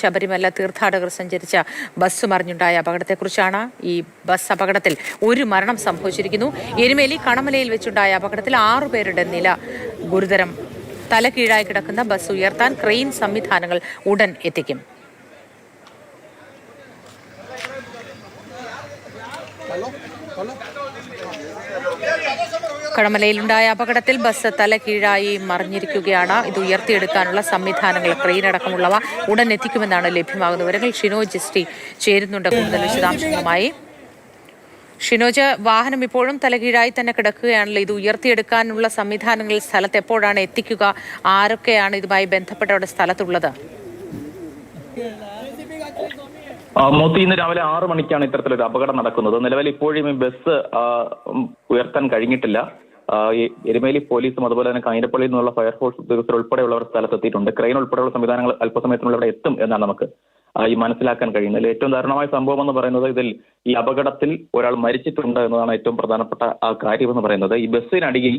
ശബരിമല തീർത്ഥാടകർ സഞ്ചരിച്ച ബസ് മറിഞ്ഞുണ്ടായ അപകടത്തെക്കുറിച്ചാണ്. ഈ ബസ് അപകടത്തിൽ ഒരു മരണം സംഭവിച്ചിരിക്കുന്നു. എരുമേലി കണമലയിൽ വെച്ചുണ്ടായ അപകടത്തിൽ 6 പേരുടെ നില ഗുരുതരം. തലകീഴായി കിടക്കുന്ന ബസ് ഉയർത്താൻ ക്രെയിൻ സംവിധാനങ്ങൾ ഉടൻ എത്തിക്കും. കടമലയിലുണ്ടായ അപകടത്തിൽ ബസ് തലകീഴായി മറിഞ്ഞിരിക്കുകയാണ്. ഇത് ഉയർത്തിയെടുക്കാനുള്ള സംവിധാനങ്ങൾ ക്രെയിൻ അടക്കമുള്ളവ ഉടൻ എത്തിക്കുമെന്നാണ് ലഭ്യമാകുന്ന വിവരങ്ങൾ. ഷിനോജ് എസ് ടി ചേരുന്നുണ്ട് കൂടുതൽ വിശദാംശങ്ങളുമായി. ഷിനോജ്, വാഹനം ഇപ്പോഴും തലകീഴായി തന്നെ കിടക്കുകയാണല്ലോ. ഇത് ഉയർത്തിയെടുക്കാനുള്ള സംവിധാനങ്ങൾ സ്ഥലത്ത് എപ്പോഴാണ് എത്തിക്കുക? ആരൊക്കെയാണ് ഇതുമായി ബന്ധപ്പെട്ട് അവിടെ സ്ഥലത്തുള്ളത്? മോത്തി, ഇന്ന് രാവിലെ 6 മണിക്കാണ് ഇത്തരത്തിലൊരു അപകടം നടക്കുന്നത്. നിലവിൽ ഇപ്പോഴും ഈ ബസ് ഉയർത്താൻ കഴിഞ്ഞിട്ടില്ല. എരുമേലി പോലീസും അതുപോലെ തന്നെ കാഞ്ഞിരപ്പള്ളിയിൽ നിന്നുള്ള ഫയർഫോഴ്സ് ഉദ്യോഗസ്ഥർ ഉൾപ്പെടെയുള്ളവർ സ്ഥലത്തെത്തിയിട്ടുണ്ട്. ക്രെയിൻ ഉൾപ്പെടെയുള്ള സംവിധാനങ്ങൾ അല്പസമയത്തിനുള്ളിൽ ഇവിടെ എത്തും എന്നാണ് നമുക്ക് ഈ മനസ്സിലാക്കാൻ കഴിയുന്നത്. ഏറ്റവും ദാരുണമായ സംഭവം എന്ന് പറയുന്നത് ഇതിൽ ഈ അപകടത്തിൽ ഒരാൾ മരിച്ചിട്ടുണ്ട് എന്നതാണ് ഏറ്റവും പ്രധാനപ്പെട്ട കാര്യം എന്ന് പറയുന്നത്. ഈ ബസ്സിനടിയിൽ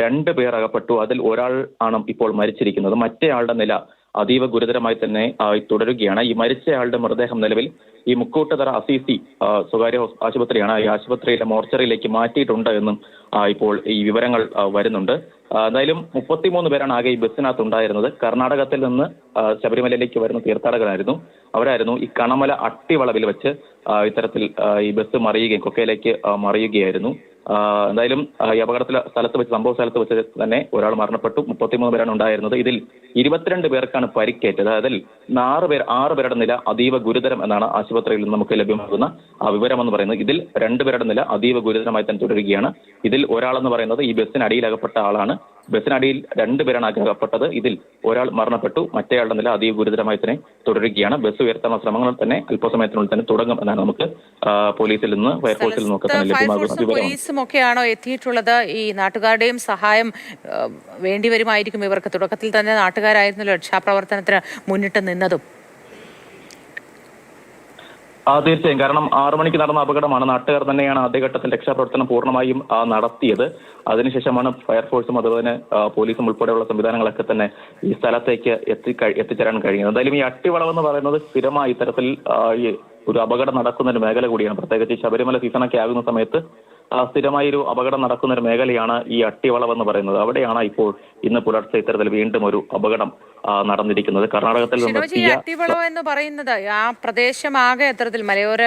2 പേർ അകപ്പെട്ടു. അതിൽ ഒരാൾ ആണ് ഇപ്പോൾ മരിച്ചിരിക്കുന്നത്. മറ്റേയാളുടെ നില അതീവ ഗുരുതരമായി തന്നെ തുടരുകയാണ്. ഈ മരിച്ചയാളുടെ മൃതദേഹം നിലവിൽ ഈ മുക്കൂട്ടുതറ അസീസി സ്വകാര്യ ആശുപത്രിയാണ്. ഈ ആശുപത്രിയിലെ മോർച്ചറിയിലേക്ക് മാറ്റിയിട്ടുണ്ട് എന്നും ഇപ്പോൾ ഈ വിവരങ്ങൾ വരുന്നുണ്ട്. എന്തായാലും 33 പേരാണ് ആകെ ഈ ബസ്സിനകത്ത് ഉണ്ടായിരുന്നത്. കർണാടകത്തിൽ നിന്ന് ശബരിമലയിലേക്ക് വരുന്ന തീർത്ഥാടകരായിരുന്നു. അവരായിരുന്നു ഈ കണമല അട്ടിവളവിൽ വെച്ച് ഇത്തരത്തിൽ ഈ ബസ് മറിയുകയും കൊക്കയിലേക്ക് മറിയുകയായിരുന്നു. എന്തായാലും ഈ സംഭവ സ്ഥലത്ത് വെച്ച് തന്നെ ഒരാൾ മരണപ്പെട്ടു. 33 പേരാണ് ഉണ്ടായിരുന്നത്. ഇതിൽ 22 പേർക്കാണ് പരിക്കേറ്റത്. അതിൽ 6 പേരുടെ നില അതീവ ഗുരുതരം എന്നാണ് ആശുപത്രിയിൽ നിന്ന് നമുക്ക് ലഭ്യമാകുന്ന വിവരം എന്ന് പറയുന്നത്. ഇതിൽ 2 പേരുടെ നില അതീവ ഗുരുതരമായി തന്നെ തുടരുകയാണ്. ഇതിൽ ഒരാളെന്ന് പറയുന്നത് ഈ ബസ്സിനടിയിൽ അകപ്പെട്ട ആളാണ്. ബസ്സിനടിയിൽ 2 പേരാണ് അകപ്പെട്ടത്. ഇതിൽ ഒരാൾ മരണപ്പെട്ടു. മറ്റേയാളുടെ നില അതീവ ഗുരുതരമായി തന്നെ തുടരുകയാണ്. ബസ് ഉയർത്താനുള്ള ശ്രമങ്ങൾ തന്നെ അല്പസമയത്തിനുള്ളിൽ തന്നെ തുടങ്ങും എന്നാണ് നമുക്ക് പോലീസിൽ നിന്ന് ഫയർഫോഴ്സിൽ നിന്നൊക്കെ തന്നെ ലഭ്യമാകുന്ന വിവരം. ഒക്കെയാണോ എത്തിയിട്ടുള്ളത്? ഈ നാട്ടുകാരുടെയും സഹായം വേണ്ടിവരുമായിരിക്കും ഇവർക്ക്. തുടക്കത്തിൽ തന്നെ നാട്ടുകാരായിരുന്നല്ലോ രക്ഷാപ്രവർത്തനത്തിന് മുന്നിട്ട് നിന്നതും. തീർച്ചയായും. കാരണം 6 മണിക്ക് നടന്ന അപകടമാണ്. നാട്ടുകാർ തന്നെയാണ് ആദ്യഘട്ടത്തിൽ രക്ഷാപ്രവർത്തനം പൂർണ്ണമായും നടത്തിയത്. അതിനുശേഷമാണ് ഫയർഫോഴ്സും അതുപോലെ തന്നെ പോലീസും ഉൾപ്പെടെയുള്ള സംവിധാനങ്ങളൊക്കെ തന്നെ ഈ സ്ഥലത്തേക്ക് എത്തിച്ചേരാൻ കഴിയുന്നത്. എന്തായാലും ഈ അട്ടിവളവെന്ന് പറയുന്നത് സ്ഥിരമായി ഇത്തരത്തിൽ ഈ ഒരു അപകടം നടക്കുന്ന ഒരു മേഖല കൂടിയാണ്. പ്രത്യേകിച്ച് ശബരിമല സീസണൊക്കെ ആകുന്ന സമയത്ത് സ്ഥിരമായി ഒരു അപകടം നടക്കുന്ന ഒരു മേഖലയാണ് ഈ അട്ടിവളവെന്ന് പറയുന്നത്. അവിടെയാണ് ഇപ്പോൾ ഇന്ന് പുലർച്ചെ ഇത്തരത്തിൽ വീണ്ടും ഒരു അപകടം നടന്നിരിക്കുന്നത്. കർണാടകത്തിൽ അട്ടിവളവ് എന്ന് പറയുന്നത് ആ പ്രദേശമാകെ അത്തരത്തിൽ മലയോര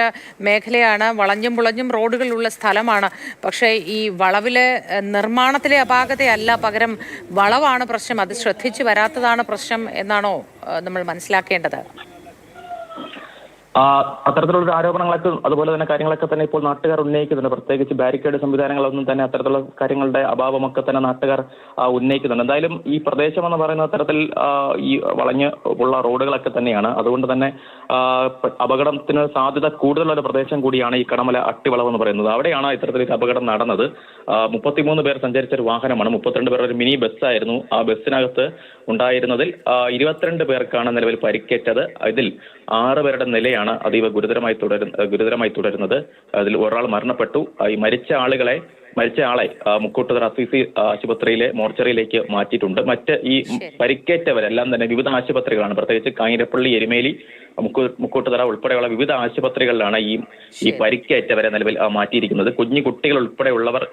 മേഖലയാണ്. വളഞ്ഞും പുളഞ്ഞും റോഡുകളുള്ള സ്ഥലമാണ്. പക്ഷേ ഈ വളവിലെ നിർമ്മാണത്തിലെ അപാകതയല്ല, പകരം വളവാണ് പ്രശ്നം. അത് ശ്രദ്ധിച്ചു വരാത്തതാണ് പ്രശ്നം എന്നാണോ നമ്മൾ മനസ്സിലാക്കേണ്ടത്? അത്തരത്തിലുള്ള ആരോപണങ്ങളൊക്കെ അതുപോലെ തന്നെ കാര്യങ്ങളൊക്കെ തന്നെ ഇപ്പോൾ നാട്ടുകാർ ഉന്നയിക്കുന്നുണ്ട്. പ്രത്യേകിച്ച് ബാരിക്കേഡ് സംവിധാനങ്ങളൊന്നും തന്നെ അത്തരത്തിലുള്ള കാര്യങ്ങളുടെ അഭാവമൊക്കെ തന്നെ നാട്ടുകാർ ഉന്നയിക്കുന്നുണ്ട്. എന്തായാലും ഈ പ്രദേശം എന്ന് പറയുന്ന അത്തരത്തിൽ ഈ വളഞ്ഞ് ഉള്ള റോഡുകളൊക്കെ തന്നെയാണ്. അതുകൊണ്ട് തന്നെ അപകടത്തിന് സാധ്യത കൂടുതലുള്ള ഒരു പ്രദേശം കൂടിയാണ് ഈ കണമല അട്ടിവളവ് എന്ന് പറയുന്നത്. അവിടെയാണ് ഇത്തരത്തിലൊരു അപകടം നടന്നത്. 33 പേർ സഞ്ചരിച്ച ഒരു വാഹനമാണ്. 32 പേർ ഒരു മിനി ബസ്സായിരുന്നു. ആ ബസ്സിനകത്ത് ഉണ്ടായിരുന്നതിൽ 22 പേർക്കാണ് നിലവിൽ പരിക്കേറ്റത്. ഇതിൽ 6 പേരുടെ നിലയാണ് അതീവ ഗുരുതരമായി തുടരുന്നത്. അതിൽ ഒരാൾ മരണപ്പെട്ടു. ഈ മരിച്ച ആളെ മുക്കൂട്ടുതറ അസീസി ആശുപത്രിയിലെ മോർച്ചറിയിലേക്ക് മാറ്റിയിട്ടുണ്ട്. മറ്റ് ഈ പരിക്കേറ്റവരെല്ലാം തന്നെ വിവിധ ആശുപത്രികളാണ്. പ്രത്യേകിച്ച് കാഞ്ഞിരപ്പള്ളി, എരുമേലി, മുക്കൂട്ടുതറ ഉൾപ്പെടെയുള്ള വിവിധ ആശുപത്രികളിലാണ് ഈ പരിക്കേറ്റവരെ നിലവിൽ മാറ്റിയിരിക്കുന്നത്. കുഞ്ഞു കുട്ടികൾ ഉൾപ്പെടെയുള്ളവർ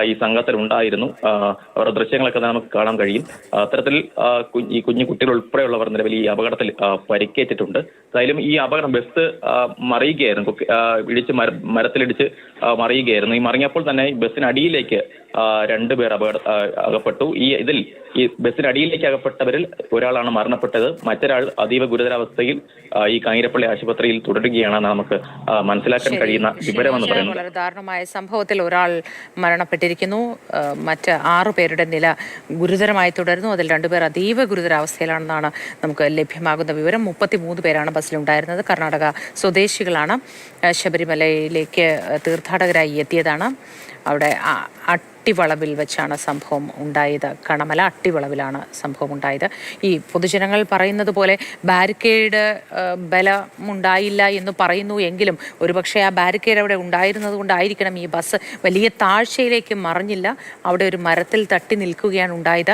ഈ സംഘത്തിൽ ഉണ്ടായിരുന്നു. അവരുടെ ദൃശ്യങ്ങളൊക്കെ നമുക്ക് കാണാൻ കഴിയും. അത്തരത്തിൽ ഈ കുഞ്ഞു കുട്ടികൾ ഉൾപ്പെടെയുള്ളവർ നിലവിൽ ഈ അപകടത്തിൽ പരിക്കേറ്റിട്ടുണ്ട്. എന്തായാലും ഈ അപകടം ബസ് മറിയുകയായിരുന്നു. മരത്തിലിടിച്ച് മറിയുകയായിരുന്നു. ഈ മറിഞ്ഞപ്പോൾ തന്നെ ഈ ബസ്സിനടിയിലേക്ക് 2 പേർ അകപ്പെട്ടു. ഇതിൽ ഈ ബസ്സിനടിയിലേക്ക് അകപ്പെട്ടവരിൽ ഒരാളാണ് മരണപ്പെട്ടത്. മറ്റൊരാൾ അതീവ ഗുരുതരാവസ്ഥയിൽ ഈ കാഞ്ഞിരപ്പള്ളി ആശുപത്രിയിൽ തുടരുകയാണെന്ന് നമുക്ക് മനസ്സിലാക്കാൻ കഴിയുന്ന വിവരമെന്ന് പറയുന്നത്. വളരെ ദാരുണമായ സംഭവത്തിൽ ഒരാൾ മരണപ്പെട്ടിരിക്കുന്നു. മറ്റ് 6 പേരുടെ നില ഗുരുതരമായി തുടരുന്നു. അതിൽ 2 പേർ അതീവ ഗുരുതരാവസ്ഥയിലാണെന്നാണ് നമുക്ക് ലഭ്യമാകുന്ന വിവരം. 33 പേരാണ് ബസ്സിലുണ്ടായിരുന്നത്. കർണാടക സ്വദേശികളാണ്. ശബരിമലയിലേക്ക് തീർത്ഥാടകരായി എത്തിയതാണ്. അവിടെ അട്ടിവളവിൽ വെച്ചാണ് സംഭവം ഉണ്ടായത്. കണമല അട്ടിവളവിലാണ് സംഭവം ഉണ്ടായത്. ഈ പൊതുജനങ്ങൾ പറയുന്നത് പോലെ ബാരിക്കേഡ് ബലമുണ്ടായില്ല എന്ന് പറയുന്നു എങ്കിലും ഒരുപക്ഷെ ആ ബാരിക്കേഡ് അവിടെ ഉണ്ടായിരുന്നത് കൊണ്ടായിരിക്കണം ഈ ബസ് വലിയ താഴ്ചയിലേക്ക് മറിഞ്ഞില്ല. അവിടെ ഒരു മരത്തിൽ തട്ടി നിൽക്കുകയാണ് ഉണ്ടായത്.